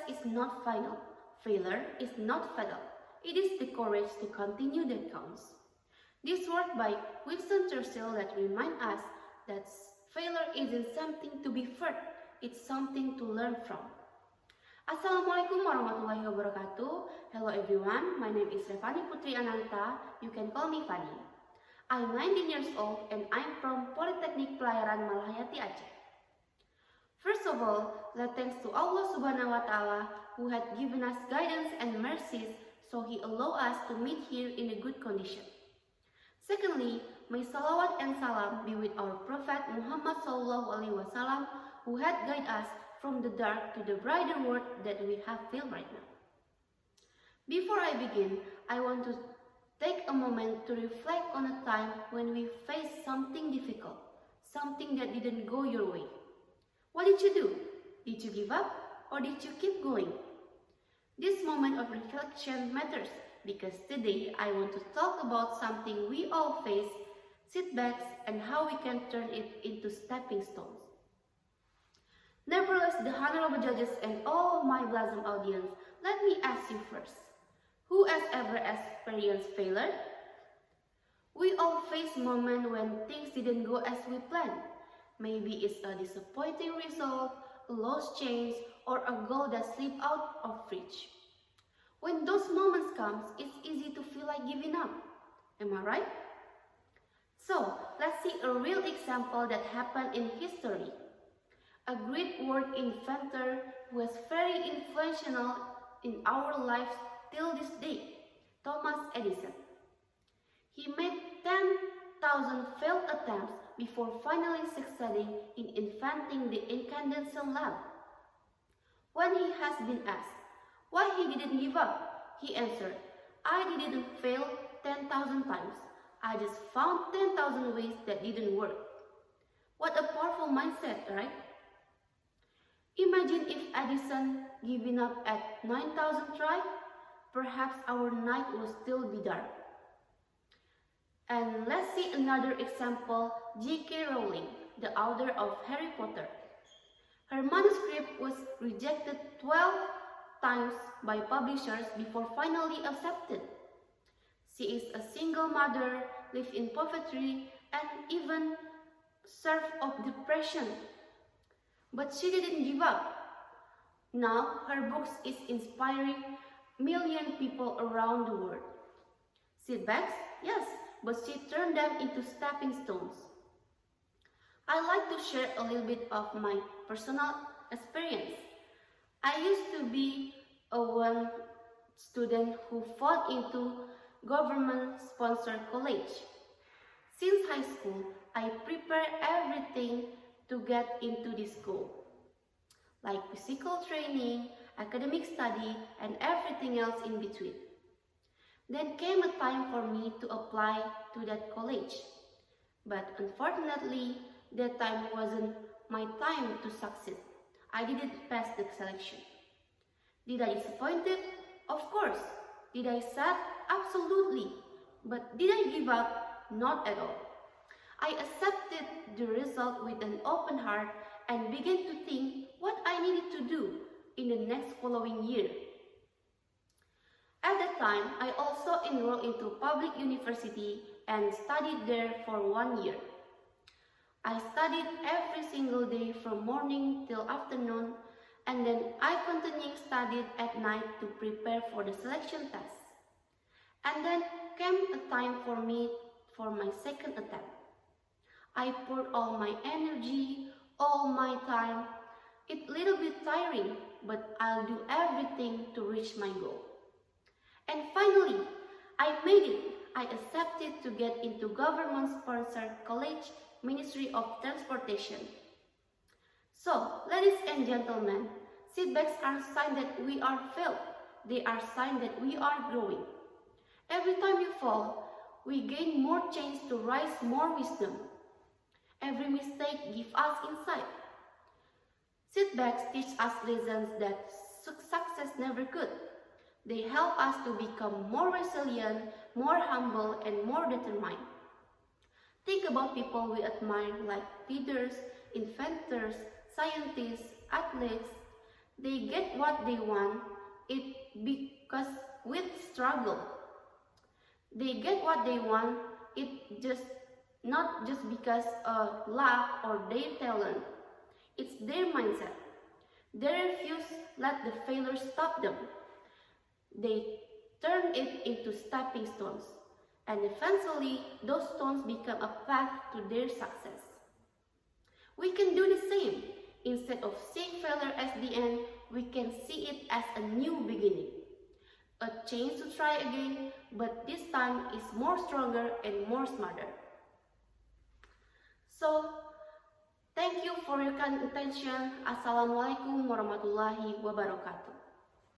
is not final. Failure is not fatal. It is the courage to continue that counts. This word by Winston Churchill that remind us that failure isn't something to be feared, it's something to learn from. Assalamualaikum warahmatullahi wabarakatuh. Hello everyone, my name is Revani Putri Ananta. You can call me Fanny. I'm 19 years old and I'm from Politeknik Pelayaran Malahayati Aceh. First of all, let thanks to Allah Subhanahu wa Ta'ala who had given us guidance and mercies, so He allowed us to meet here in a good condition. Secondly, may salawat and salam be with our Prophet Muhammad Sallallahu Alaihi Wasallam who had guided us from the dark to the brighter world that we have felt right now. Before I begin, I want to take a moment to reflect on a time when we faced something difficult, something that didn't go your way. What did you do? Did you give up or did you keep going? This moment of reflection matters because today I want to talk about something we all face, setbacks, and how we can turn it into stepping stones. Nevertheless, the honorable judges and all of my blossom audience, let me ask you first, who has ever experienced failure? We all face moments when things didn't go as we planned. Maybe it's a disappointing result, a lost chance, or a goal that slipped out of reach. When those moments come, it's easy to feel like giving up. Am I right? So, let's see a real example that happened in history. A great world inventor who was very influential in our lives till this day, Thomas Edison. He made 10,000 failed attempts before finally succeeding in inventing the incandescent lamp. When he has been asked why he didn't give up, he answered, "I didn't fail 10,000 times. I just found 10,000 ways that didn't work." What a powerful mindset, right? Imagine if Edison giving up at 9,000 tries, perhaps our night would still be dark. And let's see another example, J.K. Rowling, the author of Harry Potter. Her manuscript was rejected 12 times by publishers before finally accepted. She is a single mother, lived in poverty, and even served of depression. But she didn't give up. Now her books is inspiring million people around the world. Setbacks? Yes, but she turned them into stepping stones. I like to share a little bit of my personal experience. I used to be a one student who fought into government-sponsored college. Since high school, I prepared everything to get into this school, like physical training, academic study, and everything else in between. Then came a time for me to apply to that college. But unfortunately, that time wasn't my time to succeed. I didn't pass the selection. Did I disappointed? Of course. Did I sad? Absolutely. But did I give up? Not at all. I accepted the result with an open heart and began to think what I needed to do in the next following year. At that time, I also enrolled into public university and studied there for 1 year. I studied every single day from morning till afternoon, and then I continued studied at night to prepare for the selection test. And then came a time for me for my second attempt. I poured all my energy, all my time. It's a little bit tiring, but I'll do everything to reach my goal. And finally, I made it. I accepted to get into government-sponsored college, Ministry of Transportation. So, ladies and gentlemen, setbacks are signs that we are failed. They are signs that we are growing. Every time you fall, we gain more chance to rise, more wisdom. Every mistake gives us insight. Setbacks teach us lessons that success never could. They help us to become more resilient, more humble, and more determined. Think about people we admire like leaders, inventors, scientists, athletes. They get what they want, it because with struggle. They get what they want, it just not just because of luck or their talent. It's their mindset. They refuse let the failure stop them. They turn it into stepping stones. And eventually, those stones become a path to their success. We can do the same. Instead of seeing failure as the end, we can see it as a new beginning. A chance to try again, but this time is more stronger and more smarter. So, thank you for your kind attention. Assalamualaikum warahmatullahi wabarakatuh.